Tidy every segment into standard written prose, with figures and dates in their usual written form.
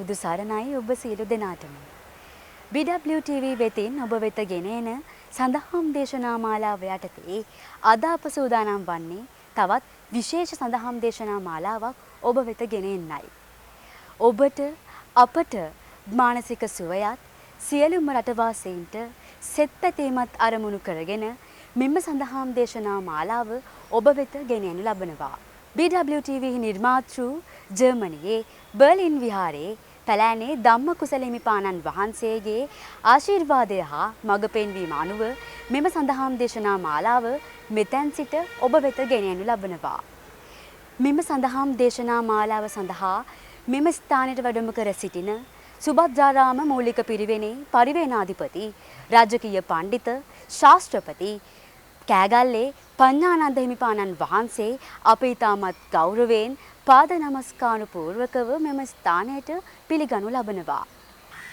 තෙරුවන් සරණයි ඔබ සියලු දෙනාටම. BWTV වෙතින් ඔබ වෙත ගෙන එන සඳහම් දේශනා මාලාව යටතේ අද අප සූදානම් වන්නේ තවත් විශේෂ සඳහම් දේශනා මාලාවක් ඔබ වෙත ගෙන එන්නයි. ඔබට අපට මානසික සුවයත් සියලුම රටවාසීන්ට සෙත් පැතීමත් අරමුණු කරගෙන මෙම සඳහම් දේශනා මාලාව ඔබ වෙත ගෙන යනු ලබනවා. BWTV නිර්මාතෘ ජර්මනියේ බර්ලින් විහාරයේ පැලෑනේ ධම්මකුසල හිමිපාණන් වහන්සේගේ ආශිර්වාදය හා මඟ පෙන්වීම අනුව මෙම සඳහම් දේශනා මාලාව මෙතැන් සිට ඔබ වෙත ගෙන යනු ලබනවා. මෙම සඳහම් දේශනා මාලාව සඳහා මෙම ස්ථානයට වැඩම කර සිටින සුභද්‍රාරාම මූලික පිරිවෙනේ පරිවේනාධිපති රාජකීය පඬිත ශාස්ත්‍රපති කෑගල්ලේ පඤ්ඤානන්ද හිමිපාණන් වහන්සේ අප ඉතාමත් ගෞරවයෙන් පාද නමස්කාර පූර්වකව මෙම ස්ථානයට පිළිගනු ලබනවා.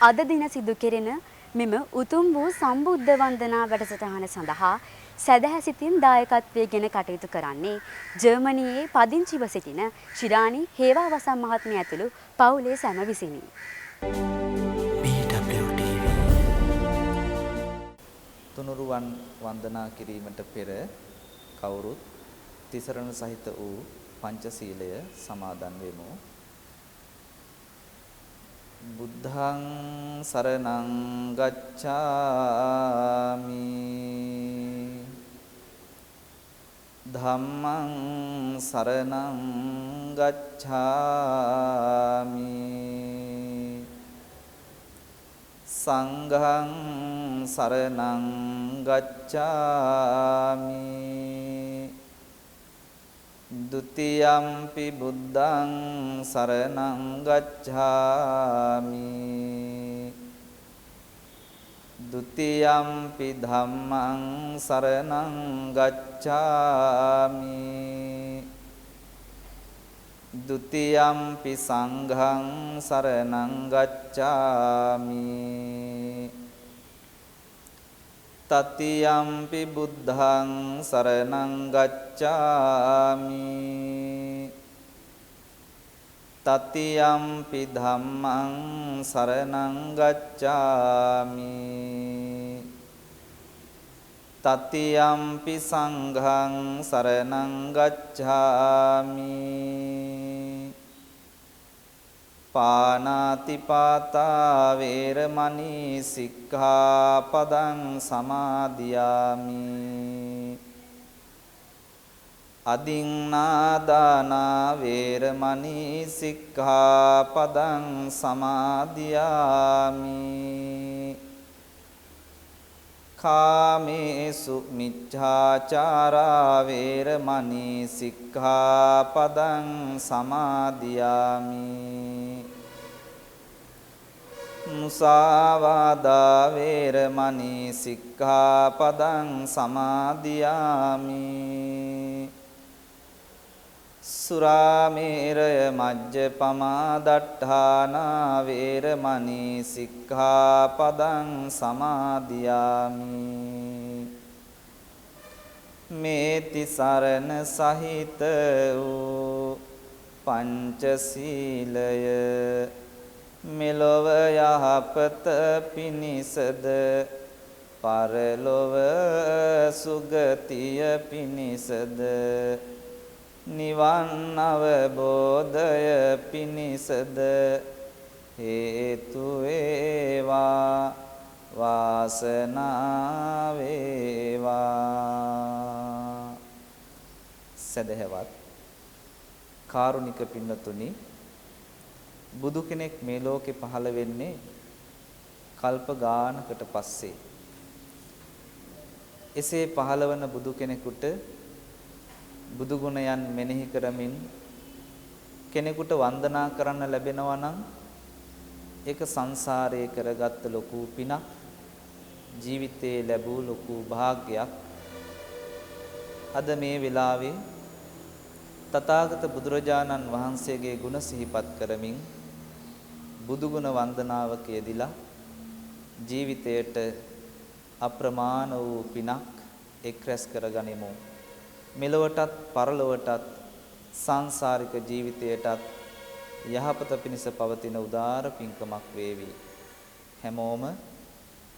අද දින සිදු කෙරෙන මෙම උතුම් වූ සම්බුද්ධ වන්දනා වැඩසටහන සඳහා සැදැහැ දායකත්වයෙන් කටයුතු කරන්නේ ජර්මනියේ පදිංචිව සිටින ශිරාණි හේවාවසම් මහත්මිය ඇතුළු පවුලේ සැම විසිනි. තුනුරුවන් වන්දනා කිරීමට පෙර කවුරුත් තිසරණ සහිත වූ පංචශීලය සමාදන් වෙමු. බුද්ධං සරණං ගච්ඡාමි ධම්මං සරණං ගච්ඡාමි සංඝං සරණං ගච්ඡාමි ဒုတိယံ පි බුද්ධං සරණං ගච්ඡාමි ဒုတိယံ පි ධම්මං සරණං ගච්ඡාමි ဒုတိယံ පි සංඝං සරණං ගච්ඡාමි තතියම්පි බුද්ධං සරණං ගච්ඡාමි තතියම්පි ධම්මං සරණං ගච්ඡාමි තතියම්පි සංඝං සරණං ගච්ඡාමි පානාතිපාතා වේරමණී සික්ඛාපදං සමාදියාමි අදින්නාදානා වේරමණී සික්ඛාපදං සමාදියාමි කාමේසු මිච්ඡාචාරා වේරමණී සික්ඛාපදං සමාදියාමි මුසාවාදා වේරමණී සික්ඛාපදං සමාදියාමි සුරාමේරය මජ්ජපමා දට්ඨානා වේරමණී සික්ඛාපදං සමාදියාමි මේති සරණ සහිත වූ පංචශීලය මෙලොව යහපත පිණිසද පරලොව සුගතිය පිණිසද නිවන් අවබෝධය පිණිසද හේතු වේවා වාසනාව වේවා. සදහවත් කාරුණික පින්නතුනි, බුදු කෙනෙක් මේ ලෝකේ පහළ වෙන්නේ කල්ප ගානකට පස්සේ. එසේ පහළවන බුදු කෙනෙකුට බුදු ගුණයන් මෙනෙහි කරමින් කෙනෙකුට වන්දනා කරන්න ලැබෙනවා නම් ඒක සංසාරයේ කරගත්ත ලොකු පිනක්, ජීවිතේ ලැබූ ලොකු භාග්යක්. අද මේ වෙලාවේ තථාගත බුදුරජාණන් වහන්සේගේ ගුණ සිහිපත් කරමින් බුදු ගුණ වන්දනාවක යෙදিলা ජීවිතයට අප්‍රමාණ වූ පිනක් එක් රැස් කරගනිමු. මෙලොවටත් පරලොවටත් සංසාරික ජීවිතයටත් යහපත පිණිස පවතින උදාර පින්කමක් වේවි. හැමෝම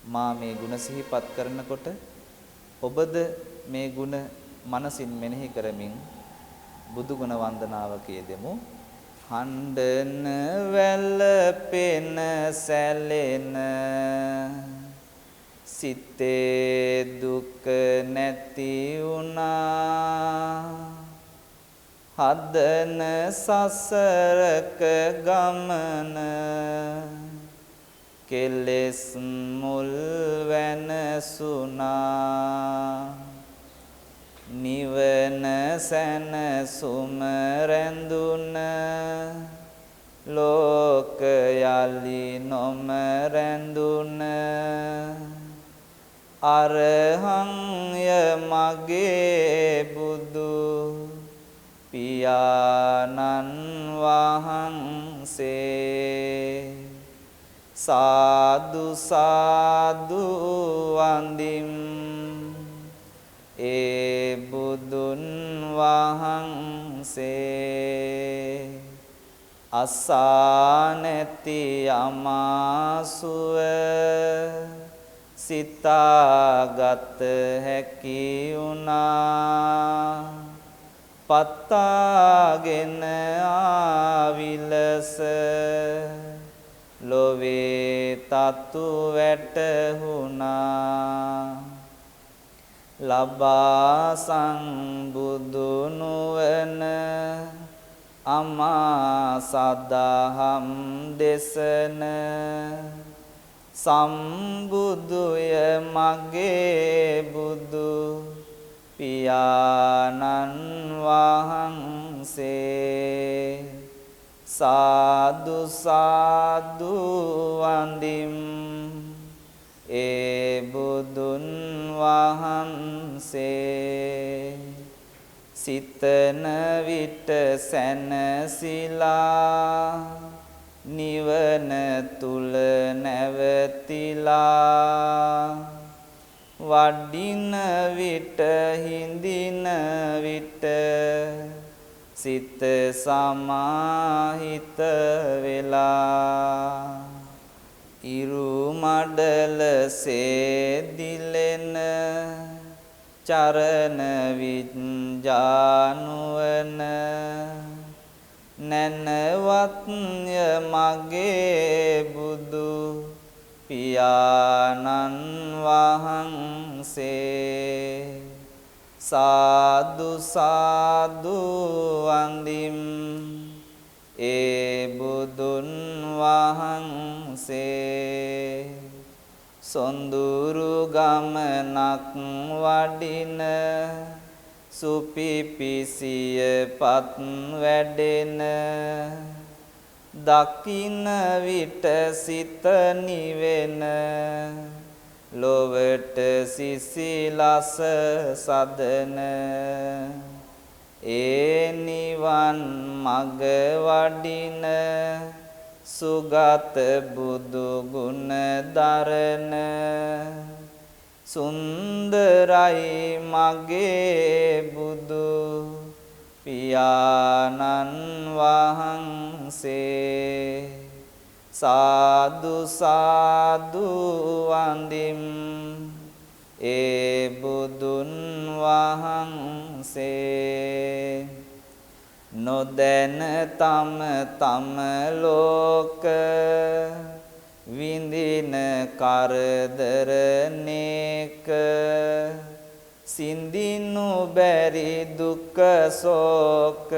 මා මේ ගුණ සිහිපත් කරනකොට ඔබද මේ ගුණ මනසින් මෙනෙහි කරමින් බුදු ගුණ වන්දනාව කියදෙමු. හඬන වැළපෙන සැලෙන සිතේ දුක නැති වුණා. හදන සසරක ගමන කෙලෙස් මුල් වෙනසුනා. නිවන සැනසුම රැඳුන ලෝක යලි නොම රැඳුන. අරහංය මගේ බුදු පියාණන් වහන්සේ. සාදු සාදු වන්දිම් ඒ බුදුන් වහන්සේ. අසා නැති අමාසුව සිතාගත හැකි වුණා. පත්තාගෙන ආවිලස ලොවේ තතු වැටහුණා. ලබා සංබුදු නුවණ අමා සදහම් දේශන. සම්බුදුය මගේ බුදු පියාණන් වහන්සේ. සාදු සාදු වන්දිම් ඒ බුදුන් වහන්සේ. සිතන විට සැනසීලා නිවන තුල නැවතිලා. වඩින විට හිඳින විට සිත සමාහිත වෙලා. ඉරු මඩල සේදිලෙන චරණ විඥානුවන නැනවත්ය මගේ බුදු පියාණන් වහන්සේ. සාදු සාදු වන්දිම් ඒ බුදුන් වහන්සේ. සොඳුරු ගමනක් වඩින සුපිපිසිය පත් වැඩෙන. දකින්න විට සිත නිවෙන ලොවට සිසිලස සදන. ඒ නිවන් මග වඩින සුගත බුදු ගුණ දරන. සුන්දරයි මගේ බුදු පියාණන් වහන්සේ. සාදු සාදු වන්දිම් ඒ බුදුන් වහන්සේ. නොදැන තම තම ලෝක විඳින කරදර නේක. සිඳිනු බැරි දුක සෝක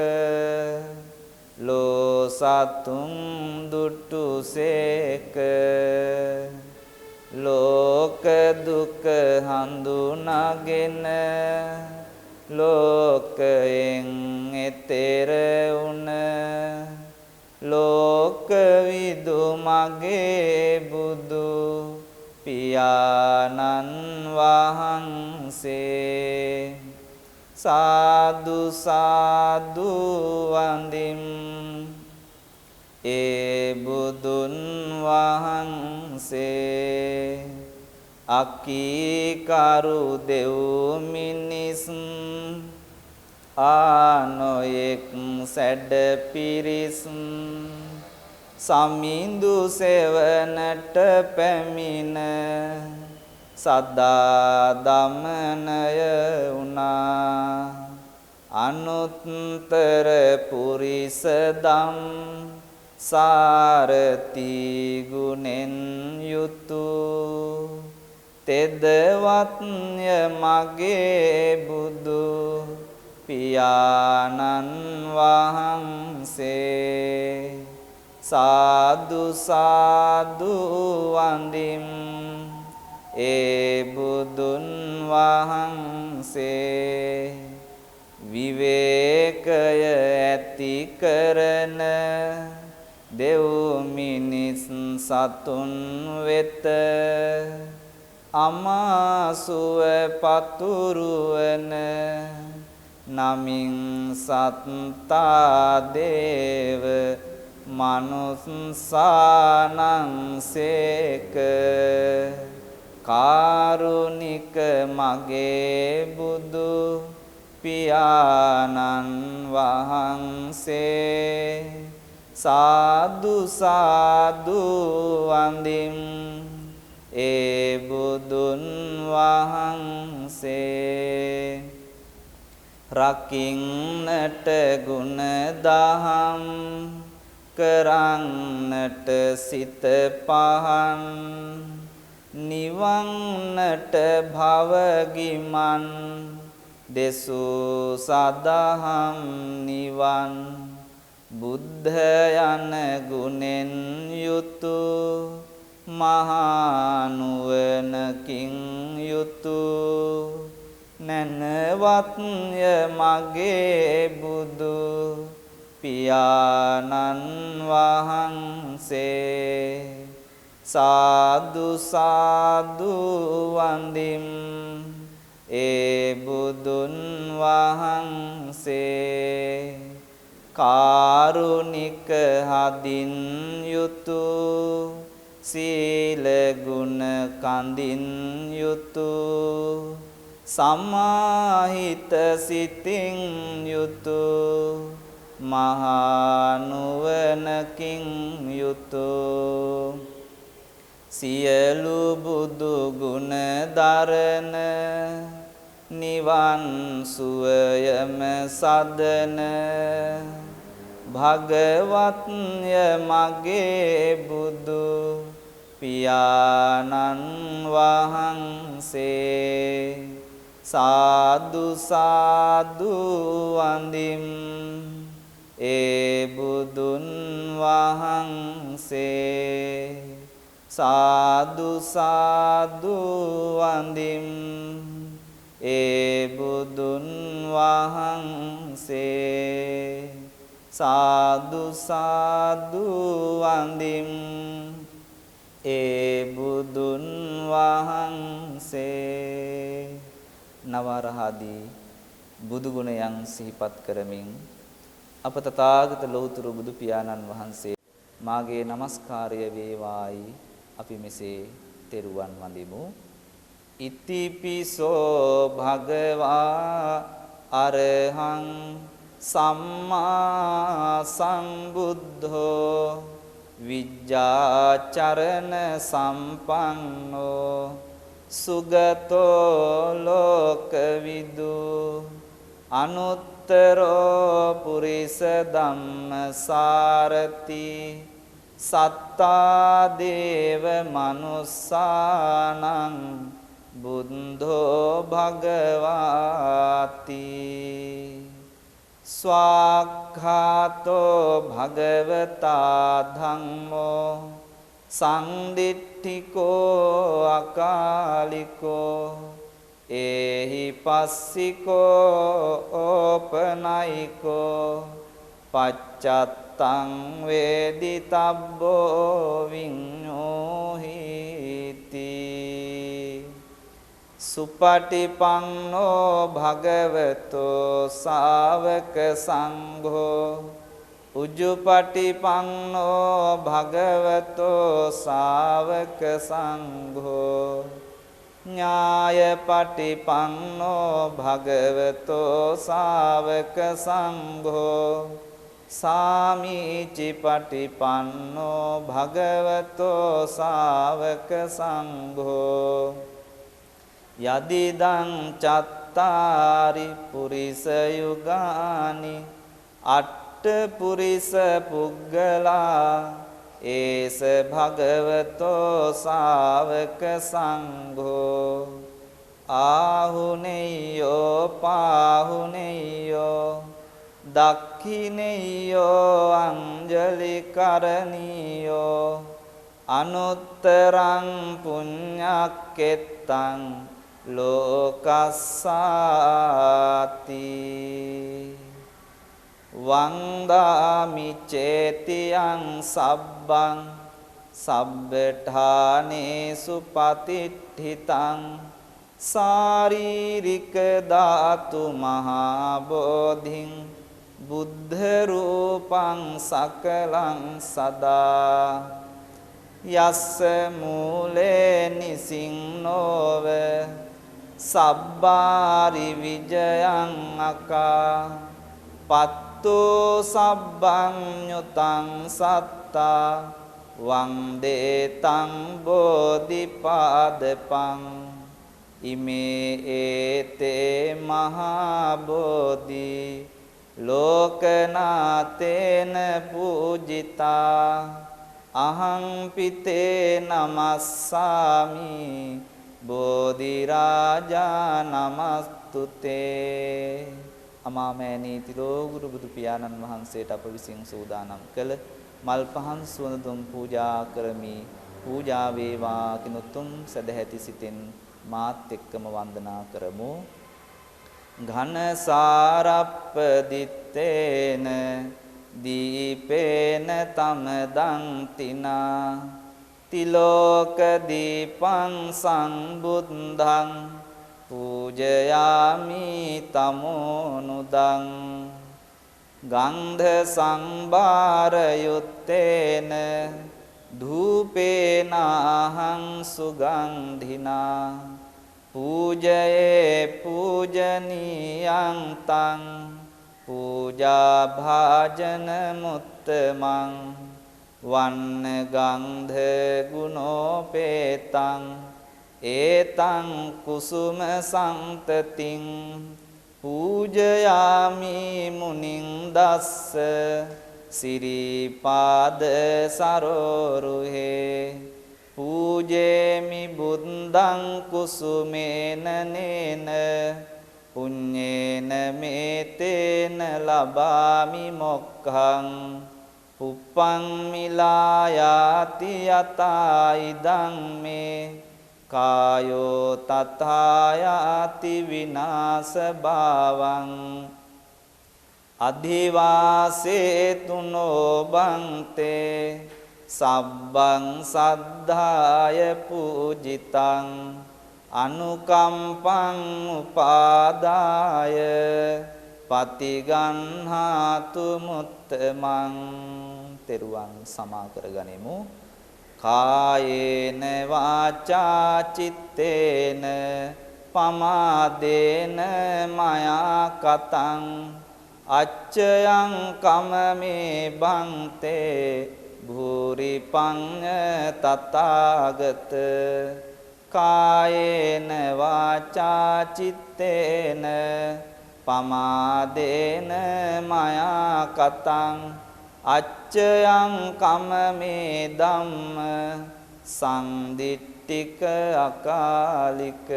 ලෝ සතුන් දුටුසේක. ලෝක දුක හඳුනාගෙන ලෝකයෙන් එතෙර වුණ. ලෝක විදු මගේ බුදු පියාණන් වහන්සේ. සාදු සාදු වන්දිම් ඒ බුදුන් වහන්සේ. අකීකරු දෙව් මිනිස් ආනොයෙක් සැඩ පිරිස් සමිඳු සෙවණට පැමිණ සදා දමනය වුණා අනුත්තර පුරිස දම් සාරති ගුණෙන් යුතු තෙදවත්ය මගේ බුදු පියාණන් වහන්සේ සාදු සාදු වන්දිම් ඒ බුදුන් වහන්සේ විවේකය ඇති කරන දෙව් මිනිස් සතුන් වෙත අමාසුව පතුරුවන නමින් සත්තා දේව මනුස්සානංසේක කාරුණික මගේ බුදු පියාණන් වහන්සේ සාදු සාදු වන්දිම් ඒ බුදුන් වහන්සේ රකින්නට ගුණ දහම් කරන්නට සිත පහන් නිවන්නට භවගිමන් දෙසූ සදහම් නිවන් බුද්ධ යන ගුණෙන් යුතු මහා නුවණකින් යුතු නැනවත්ය මගේ බුදු පියාණන් වහන්සේ සාදු සාදු වන්දිම් ඒ බුදුන් වහන්සේ කාරුණික හදින් යුතු සීල ගුණ කඳින් යුතු සමාහිත සිතින් යුතු මහා නුවණකින් යුතු සියලු බුදු ගුණ දරන නිවන් සුවයම සදන භගවත්ය මගේ බුදු පියාණන් වහන්සේ සාදු සාදු වන්දිම් ඒ බුදුන් වහන්සේ සාදු සාදු වන්දිම් ඒ බුදුන් වහන්සේ සාදු සාදු වන්දිම් ඒ බුදුන් වහන්සේ නවරහදී බුදු ගුණයන් සිහිපත් කරමින් අප තථාගත ලෞතර බුදු පියාණන් වහන්සේ මාගේ নমස්කාරය වේවායි අපි මෙසේ තෙරුවන් වඳිමු. ඉතිපිසෝ භගවා අරහං සම්මා සම්බුද්ධෝ විජ්ජාචරණ සම්පන්නෝ සුගතෝ ලෝකවිදු අනුත්තරෝ පුරිස ධම්මසාරති සත්තා දේව මනුස්සානං බුද්ධෝ භගවාති ස්වාක්ඛාතෝ භගවතා ධම්මෝ සංදිට්ඨිකෝ අකාලිකෝ ඒහි පස්සිකෝ ඕපනයිකෝ පච්චත්තං වේදිතබ්බෝ විඤ්ඤෝහිති සුපටිපන්නෝ භගවතෝ ශාවක සංඝෝ උජුපටිපන්නෝ භගවතෝ ශාවක සංඝෝ ඥාය පටිපන්නෝ භගවතෝ ශාවක සංඝෝ සාමීචි පටිපන්නෝ භගවතෝ ශාවක සංඝෝ යදිදං චත්තාරි පුරිස යුගානි අට්ඨ පුරිස පුග්ගලා ඒස භගවතෝ ශාවක සංඝෝ ආහුනේයෝ පාහුනේයෝ දක්ඛිනේයෝ අංජලි කරණීයෝ අනුත්තරං පුඤ්ඤක්කෙත්තං ලෝකස්සාති වන්දාමි චේතියං සබ්බං සබ්බඨානේසු පතිට්ඨිතං සාරීරික ධාතු මහා බෝධින් බුද්ධ රූපං සකලං සදා යස්ස මූලේ නිසින්නෝව සබ්බාරි විජයං අකා පත්තෝ සබ්බං ඤුතං සත්තා වන්දේ තං බෝධිපාදපං ඉමේ ඒතේ මහා බෝධි ලෝකනාතේන පූජිතා අහං පිතේ නමස්සාමි බෝධි රාජා නමස්තුතේ. අමාමෑණී තිලෝගුරු බුදු පියාණන් වහන්සේට අප විසින් සූදානම් කළ මල් පහන් සුවඳ දුම් පූජා කරමි. පූජා වේවා කිනුතුම් සදැහැති සිතින් මාත් එක්කම වන්දනා කරමු. ඝන සාරප්පදිත්තේන දීපේන තමදං තිනා තිලෝක දීපං සම්බුද්ධං පූජයාමි තමෝනුදං ගන්ධ සංභාරයුත්තේන ධූපේනාහං සුගන්ධිනා පූජයේ පූජනීයං තං පූජා භාජන මුත්තමං වන්න ගන්ධ ගුණෝපේතං ඒතං කුසුම සම්තතින් පූජයාමි මුනිං දස්ස සිරිපාද සරෝරුහේ පූජේමි බුද්ධං කුසුමේන නේන පුඤ්ඤේන මේතේන ලබාමි මොක්ඛං පුප්පං මිලායාති යතා ඉදං මේ කායෝ තථායාති විනාශ භාවං අධිවාසේතුනෝ බන්තේ සබ්බං සද්ධාය පූජිතං අනුකම්පං උපාදාය පතිගන්හාතු මුත්තමං. තෙරුවන් සමා කරගනිමු. කායේන වාචා චිත්තේන පමාදේන මයා කතං අච්චයං කමමේ බන්තේ භූරි පඤ්ඤ තථාගත. කායේන වාචා චිත්තේන පමාදේන මයා කතං අච්චයං කමමේ ධම්ම සම්දිට්ඨික අකාලික.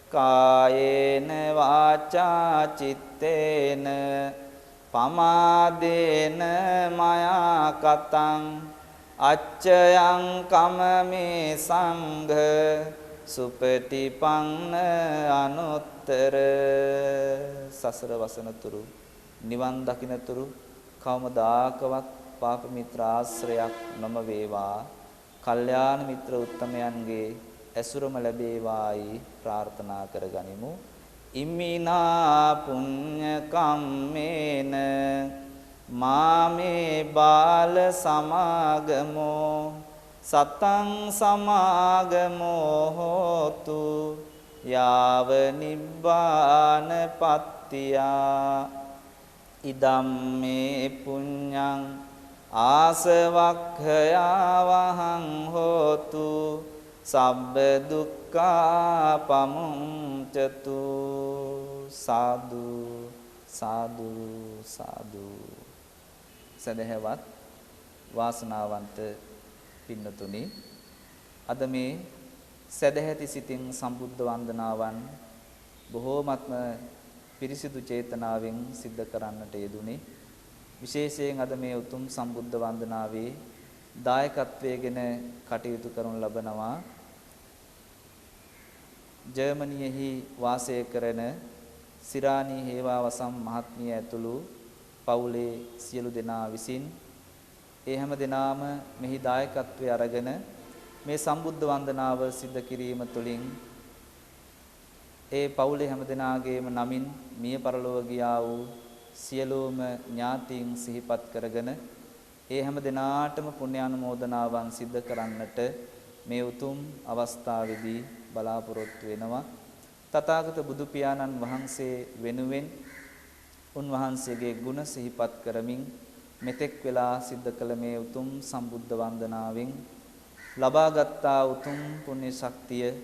කායේන වාචා චිත්තේන පමාදේන මයා කතං අච්චයං කමමේ සංඝ සුපටිපන්න අනුත්තර. සසර වසනතුරු නිවන් දකින්නතුරු කවමදාකවත් පාප මිත්‍ර ආශ්‍රයක් නොම වේවා. කල්යාණ මිත්‍ර උත්තමයන්ගේ ඇසුරම ලැබේවායි ප්‍රාර්ථනා කරගනිමු. ඉම්මිනා පුඤ්ඤ කම්මේන මාමේ බාල සමාගමෝ සතං සමාගමෝ හෝතු යාව නිබ්බාන පත්තියා ඉදම්මේ පුඤ්ඤං ආසවක්ඛයා වහං හෝතු සබ්බ දුක්ඛා පමුංචතු සාදු සාදු සාදු. සදහවත් වාසනාවන්ත පින්නතුනි, අද මේ සදහැති සිතින් සම්බුද්ධ වන්දනාවන් බොහෝමත්ම පිරිසිදු චේතනාවෙන් සිද්ධ කරන්නට යෙදුනේ. විශේෂයෙන් අද මේ උතුම් සම්බුද්ධ වන්දනාවේ දායකත්වයෙන් කටයුතු කරනු ලබනවා ජර්මනියෙහි වාසය කරන සිරානී හේවාවසම් මහත්මිය ඇතුළු පවුලේ සියලු දෙනා විසින් ඒ හැම දෙනාම මෙහි දායකත්වයේ අරගෙන මේ සම්බුද්ධ වන්දනාව සිද්ධ කිරීම තුළින් ඒ පවුලේ හැම දෙනාගේම නමින් මිය පරලොව ගියා වූ සියලුම ඥාතීන් සිහිපත් කරගෙන ඒ හැම දෙනාටම පුණ්‍යානුමෝදනාවන් සිද්ධ කරන්නට මේ උතුම් අවස්ථාවේදී බලාපොරොත්තු වෙනවා. තථාගත බුදු පියාණන් වහන්සේ වෙනුවෙන් උන්වහන්සේගේ ගුණ සිහිපත් කරමින් මෙතෙක් වෙලා සිද්ධ කළ මේ උතුම් සම්බුද්ධ වන්දනාවෙන් ලබාගත්තා උතුම් පුණ්‍ය ශක්තිය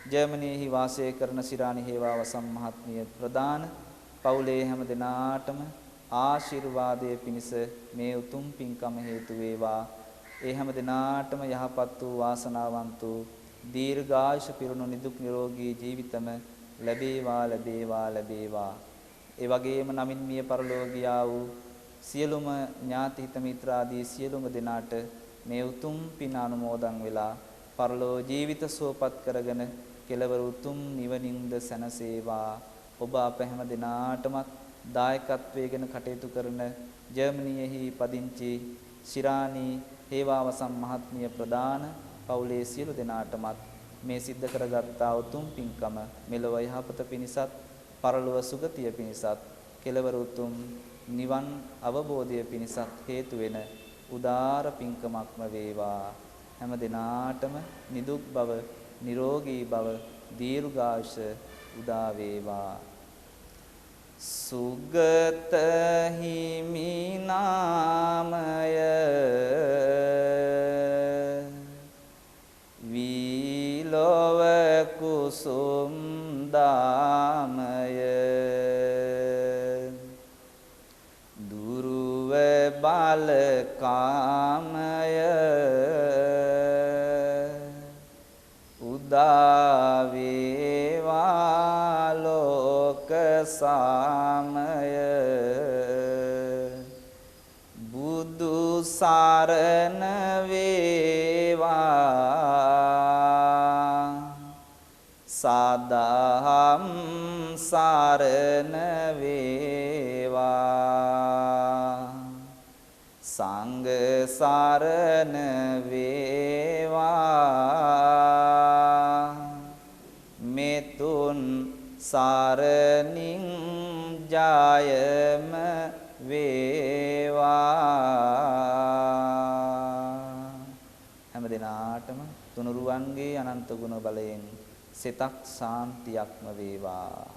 ජර්මනියෙහි වාසය කරන සිරානි හේවාවසම් මහත්මිය ප්‍රදාන පවුලේ හැම දෙනාටම ආශිර්වාදයේ පිණිස මේ උතුම් පින්කම හේතු වේවා. ඒ හැම දෙනාටම යහපත් වූ වාසනාවන්ත වූ දීර්ඝායුෂ පිරුණු නිදුක් නිරෝගී ජීවිතම ලැබේවා ලැබේවා ලැබේවා. ඒ වගේම නමින් මිය පරලොව ගියා වූ සියලුම ඥාති හිත මිත්‍රාදී සියලුම දෙනාට මේ උතුම් පින් අනුමෝදන් වෙලා පරලෝ ජීවිත සුවපත් කරගෙන කෙලවර උතුම් නිවනින්ද සැනසේවා. ඔබ අප හැම දෙනාටමත් දායකත්වයෙන් කටයුතු කරන ජර්මනියෙහි පදිංචි ශිරානී හේවාවසම් මහත්මිය ප්‍රදාන පවුලේ සියලු දෙනාටමත් මේ සිද්ධ කරගත්තා උතුම් පින්කම මෙලොව යහපත පිණිසත් පරලොව සුගතිය පිණිසත් කෙලවර උතුම් නිවන් අවබෝධය පිණිසත් හේතු වෙන උදාර පින්කමක්ම වේවා. හැම දිනාටම නිදුක් බව, නිරෝගී බව, දීර්ඝායුෂ උදා වේවා. සුගත හිමිනාමය විලොව කුසුම් දාමය දුරුව බල කාමය උදා වේවා ලෝක සාමය බුදු සරණ වේවා සදහම් සරණ වේවා සංඝ සරණ වේවා මෙතුන් සරණින් ජයම වේවා. හැම දිනාටම තුනුරුවන්ගේ අනන්ත ගුණ බලයෙන් සිතක් සාන්තියක්ම වේවා.